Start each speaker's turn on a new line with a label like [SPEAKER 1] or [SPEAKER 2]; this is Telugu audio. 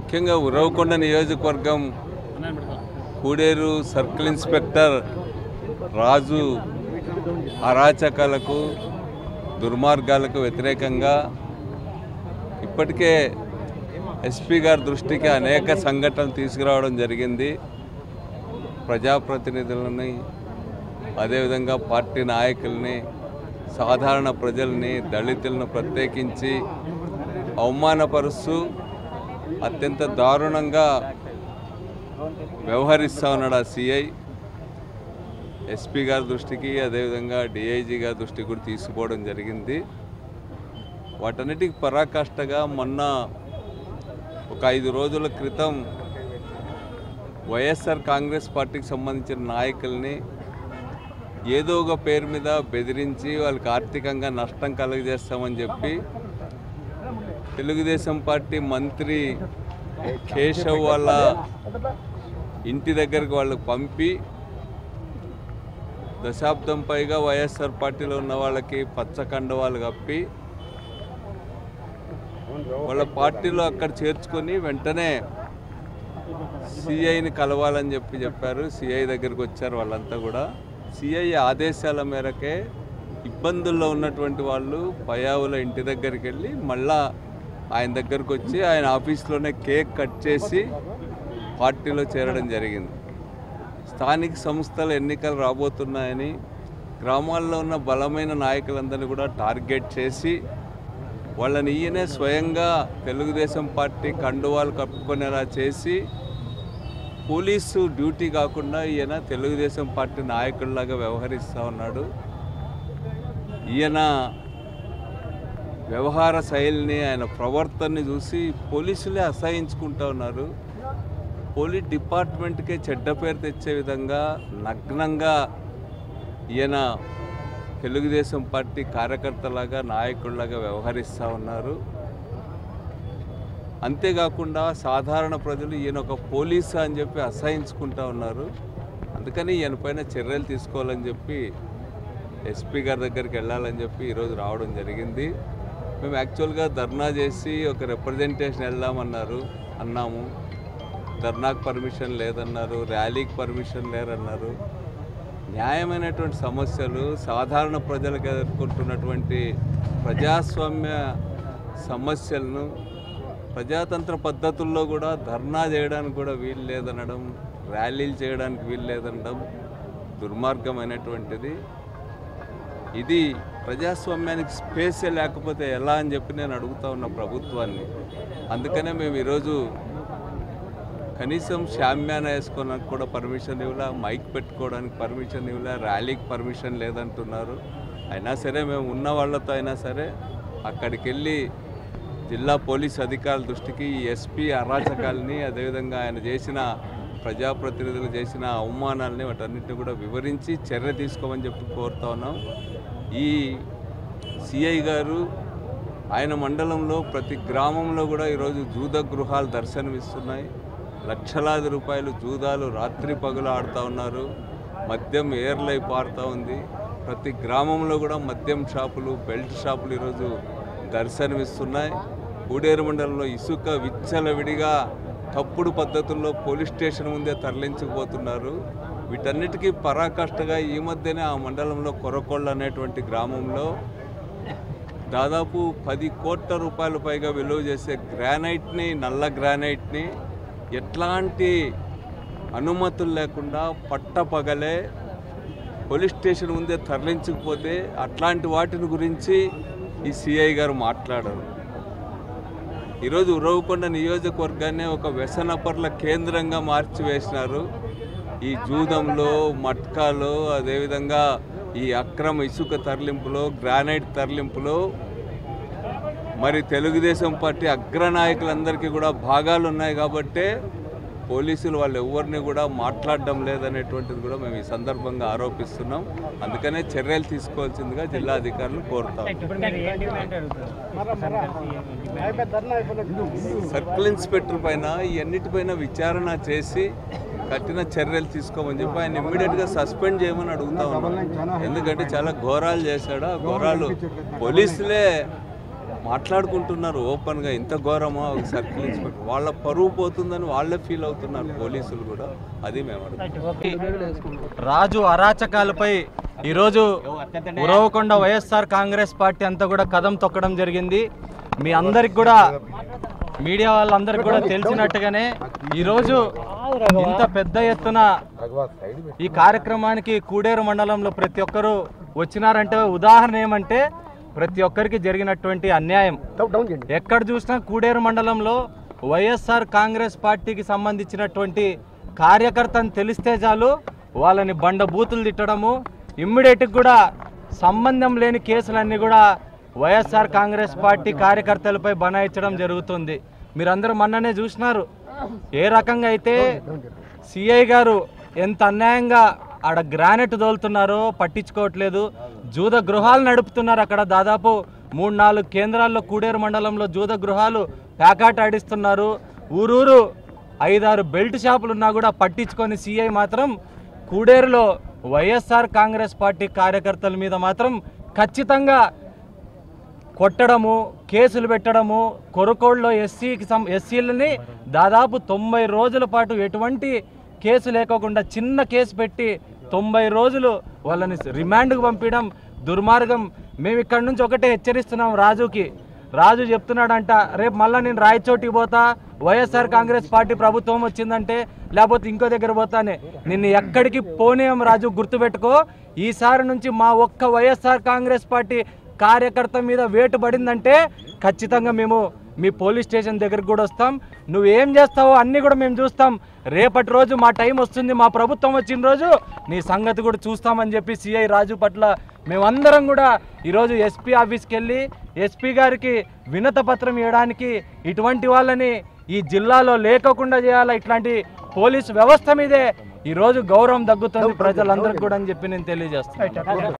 [SPEAKER 1] ముఖ్యంగా ఉరవకొండ నియోజకవర్గం కూడేరు సర్కిల్ ఇన్స్పెక్టర్ రాజు అరాచకాలకు దుర్మార్గాలకు వ్యతిరేకంగా ఇప్పటికే ఎస్పీ గారి దృష్టికి అనేక సంఘటనలు తీసుకురావడం జరిగింది. ప్రజాప్రతినిధులని, అదేవిధంగా పార్టీ నాయకుల్ని, సాధారణ ప్రజల్ని, దళితులను ప్రత్యేకించి అవమానపరుస్తూ అత్యంత దారుణంగా వ్యవహరిస్తూ ఉన్నాడు ఆ సిఐ. ఎస్పీ గారి దృష్టికి, అదేవిధంగా డిఐజీ గారి దృష్టికి కూడా తీసుకుపోవడం జరిగింది. వాటన్నిటికి పరాకాష్ఠగా మొన్న ఒక 5 రోజుల క్రితం వైఎస్ఆర్ కాంగ్రెస్ పార్టీకి సంబంధించిన నాయకుల్ని ఏదో ఒక పేరు మీద బెదిరించి వాళ్ళకి ఆర్థికంగా నష్టం కలుగజేస్తామని చెప్పి తెలుగుదేశం పార్టీ మంత్రి కేశవ్ వాళ్ళ ఇంటి దగ్గరకు వాళ్ళకి పంపి దశాబ్దం పైగా వైఎస్ఆర్ పార్టీలో ఉన్న వాళ్ళకి పచ్చకండవాళ్ళు కప్పి వాళ్ళ పార్టీలో అక్కడ చేర్చుకొని వెంటనే సిఐని కలవాలని చెప్పారు. సిఐ దగ్గరికి వచ్చారు వాళ్ళంతా కూడా. సిఐ ఆదేశాల మేరకే ఇబ్బందుల్లో ఉన్నటువంటి వాళ్ళు పయావుల ఇంటి దగ్గరికి వెళ్ళి మళ్ళా ఆయన దగ్గరకు వచ్చి ఆయన ఆఫీస్లోనే కేక్ కట్ చేసి పార్టీలో చేరడం జరిగింది. స్థానిక సంస్థల ఎన్నికలు రాబోతున్నాయని గ్రామాల్లో ఉన్న బలమైన నాయకులందరినీ కూడా టార్గెట్ చేసి వాళ్ళని ఈయనే స్వయంగా తెలుగుదేశం పార్టీ కండువాలు కప్పుకునేలా చేసి పోలీసు డ్యూటీ కాకుండా ఈయన తెలుగుదేశం పార్టీ నాయకుడిలాగా వ్యవహరిస్తూ ఉన్నాడు. ఈయన వ్యవహార శైలిని, ఆయన ప్రవర్తనని చూసి పోలీసులే అసహించుకుంటూ ఉన్నారు. పోలీస్ డిపార్ట్మెంట్కే చెడ్డ పేరు తెచ్చే విధంగా నగ్నంగా ఈయన తెలుగుదేశం పార్టీ కార్యకర్తలాగా, నాయకుడిలాగా వ్యవహరిస్తూ ఉన్నారు. అంతేకాకుండా సాధారణ ప్రజలు ఈయన ఒక పోలీసు అని చెప్పి అసహించుకుంటూ ఉన్నారు. అందుకని ఈయన పైన చర్యలు తీసుకోవాలని చెప్పి ఎస్పీ గారి దగ్గరికి వెళ్ళాలని చెప్పి ఈరోజు రావడం జరిగింది. మేము యాక్చువల్గా ధర్నా చేసి ఒక రిప్రజెంటేషన్ అన్నాము. ధర్నాకు పర్మిషన్ లేదన్నారు, ర్యాలీకి పర్మిషన్ లేరన్నారు. న్యాయమైనటువంటి సమస్యలు, సాధారణ ప్రజలకు ఎదుర్కొంటున్నటువంటి ప్రజాస్వామ్య సమస్యలను ప్రజాతంత్ర పద్ధతుల్లో కూడా ధర్నా చేయడానికి కూడా వీలు లేదనడం, ర్యాలీలు చేయడానికి వీలు లేదనడం దుర్మార్గమైనటువంటిది. ఇది ప్రజాస్వామ్యానికి స్పేసే లేకపోతే ఎలా అని చెప్పి నేను అడుగుతా ఉన్న ప్రభుత్వాన్ని. అందుకనే మేము ఈరోజు కనీసం షామ్యాన వేసుకోవడానికి కూడా పర్మిషన్ ఇవ్వలే, మైక్ పెట్టుకోవడానికి పర్మిషన్ ఇవ్వలే, ర్యాలీకి పర్మిషన్ లేదంటున్నారు. అయినా సరే మేము ఉన్న వాళ్ళతో అయినా సరే అక్కడికి వెళ్ళి జిల్లా పోలీస్ అధికారుల దృష్టికి ఈ ఎస్పీ అరాచకాలని, అదేవిధంగా ఆయన చేసిన ప్రజాప్రతినిధులు చేసిన అవమానాలని వాటన్నిటిని కూడా వివరించి చర్య తీసుకోమని చెప్పి కోరుతా ఉన్నాం. ఈ సిఐ గారు ఆయన మండలంలో ప్రతి గ్రామంలో కూడా ఈరోజు జూద గృహాలు దర్శనమిస్తున్నాయి. లక్షలాది రూపాయలు జూదాలు రాత్రి పగులు ఆడుతూ ఉన్నారు. మద్యం ఏర్లై పారుతూ ఉంది. ప్రతి గ్రామంలో కూడా మద్యం షాపులు, బెల్ట్ షాపులు ఈరోజు దర్శనమిస్తున్నాయి. కూడేరు మండలంలో ఇసుక విచ్చలవిడిగా తప్పుడు పద్ధతుల్లో పోలీస్ స్టేషన్ ముందే తరలించకపోతున్నారు. వీటన్నిటికీ పరాకాష్ఠగా ఈ మధ్యనే ఆ మండలంలో కొరకొళ్ళు అనేటువంటి గ్రామంలో దాదాపు 10 కోట్ల రూపాయల పైగా విలువ చేసే గ్రానైట్ని, నల్ల గ్రానైట్ని ఎట్లాంటి అనుమతులు లేకుండా పట్టపగలే పోలీస్ స్టేషన్ ముందే తరలించకపోతే అట్లాంటి వాటిని గురించి ఈ సిఐ గారు మాట్లాడారు. ఈరోజు ఉరవకొండ నియోజకవర్గాన్ని ఒక వ్యసనపరుల కేంద్రంగా మార్చివేసినారు. ఈ జూదంలో, మట్కాలో, అదేవిధంగా ఈ అక్రమ ఇసుక తరలింపులో, గ్రానైట్ తరలింపులో మరి తెలుగుదేశం పార్టీ అగ్రనాయకులందరికీ కూడా భాగాలు ఉన్నాయి. కాబట్టే పోలీసులు వాళ్ళు ఎవరిని కూడా మాట్లాడడం లేదనేటువంటిది కూడా మేము ఈ సందర్భంగా ఆరోపిస్తున్నాం. అందుకనే చర్యలు తీసుకోవాల్సిందిగా జిల్లా అధికారులు కోరుతాం. సర్కిల్ ఇన్స్పెక్టర్ పైన ఇవన్నిటిపైన విచారణ చేసి కఠిన చర్యలు తీసుకోమని చెప్పి ఆయన ఇమ్మీడియట్గా సస్పెండ్ చేయమని అడుగుతా ఉన్నాం. ఎందుకంటే చాలా ఘోరాలు చేశాడు. ఆ ఘోరాలు పోలీసులే మాట్లాడుకుంటున్నారు ఓపెన్గా. ఇంత ఘోరమా ఒక సర్కిల్ ఇన్స్పెక్టర్, వాళ్ళ పరువు పోతుందని వాళ్ళే ఫీల్ అవుతున్నారు పోలీసులు కూడా. అది మేము
[SPEAKER 2] రాజు అరాచకాలపై ఈరోజు ఉరవకొండ వైఎస్ఆర్ కాంగ్రెస్ పార్టీ అంతా కూడా కదం తొక్కడం జరిగింది. మీ అందరికి కూడా మీడియా వాళ్ళందరికీ కూడా తెలిసినట్టుగానే ఈరోజు ఇంత పెద్ద ఎత్తున ఈ కార్యక్రమానికి కూడేరు మండలంలో ప్రతి ఒక్కరూ వచ్చినారంటే ఉదాహరణ ఏమంటే ప్రతి ఒక్కరికి జరిగినటువంటి అన్యాయం. ఎక్కడ చూసినా కూడేరు మండలంలో వైఎస్ఆర్ కాంగ్రెస్ పార్టీకి సంబంధించినటువంటి కార్యకర్తను తెలిస్తే చాలు వాళ్ళని బండ బూతులు తిట్టడము, ఇమ్మీడియట్గా కూడా సంబంధం లేని కేసులన్నీ కూడా వైఎస్ఆర్ కాంగ్రెస్ పార్టీ కార్యకర్తలపై బనాయించడం జరుగుతుంది. మీరందరూ మొన్ననే చూసినారు ఏ రకంగా అయితే సిఐ గారు ఎంత అన్యాయంగా ఆడ గ్రానైట్ తోలుతున్నారో పట్టించుకోవట్లేదు. జూద గృహాలు నడుపుతున్నారు. అక్కడ దాదాపు 3-4 కేంద్రాల్లో కూడేరు మండలంలో జూద గృహాలు ప్యాకాట ఆడిస్తున్నారు. ఊరూరు 5-6 బెల్ట్ షాపులు ఉన్నా కూడా పట్టించుకొని సిఐ మాత్రం కూడేరులో వైఎస్ఆర్ కాంగ్రెస్ పార్టీ కార్యకర్తల మీద మాత్రం ఖచ్చితంగా కొట్టడము, కేసులు పెట్టడము, కొరకోడులో ఎస్సీలని దాదాపు 90 రోజుల పాటు ఎటువంటి కేసు లేకోకుండా చిన్న కేసు పెట్టి 90 రోజులు వాళ్ళని రిమాండ్కు పంపించడం దుర్మార్గం. మేము ఇక్కడ నుంచి ఒకటే హెచ్చరిస్తున్నాం రాజుకి. రాజు చెప్తున్నాడంట రేపు మళ్ళీ నేను రాయచోటికి పోతా, వైఎస్ఆర్ కాంగ్రెస్ పార్టీ ప్రభుత్వం వచ్చిందంటే లేకపోతే ఇంకో దగ్గర పోతానే. నిన్ను ఎక్కడికి పోనేం రాజు, గుర్తుపెట్టుకో. ఈసారి నుంచి మా ఒక్క వైఎస్ఆర్ కాంగ్రెస్ పార్టీ కార్యకర్త మీద వేటు పడిందంటే ఖచ్చితంగా మేము మీ పోలీస్ స్టేషన్ దగ్గరకు కూడా వస్తాం. నువ్వేం చేస్తావో అన్నీ కూడా మేము చూస్తాం. రేపటి రోజు మా టైం వస్తుంది, మా ప్రభుత్వం వచ్చిన రోజు నీ సంగతి కూడా చూస్తామని చెప్పి సిఐ రాజు పట్ల మేమందరం కూడా ఈరోజు ఎస్పీ ఆఫీస్కి వెళ్ళి ఎస్పీ గారికి వినత పత్రం ఇవ్వడానికి ఇటువంటి వాళ్ళని ఈ జిల్లాలో లేకోకుండా చేయాలా, ఇట్లాంటి పోలీసు వ్యవస్థ మీదే ఈరోజు గౌరవం తగ్గుతుంది ప్రజలందరికీ కూడా అని చెప్పి నేను తెలియజేస్తాను.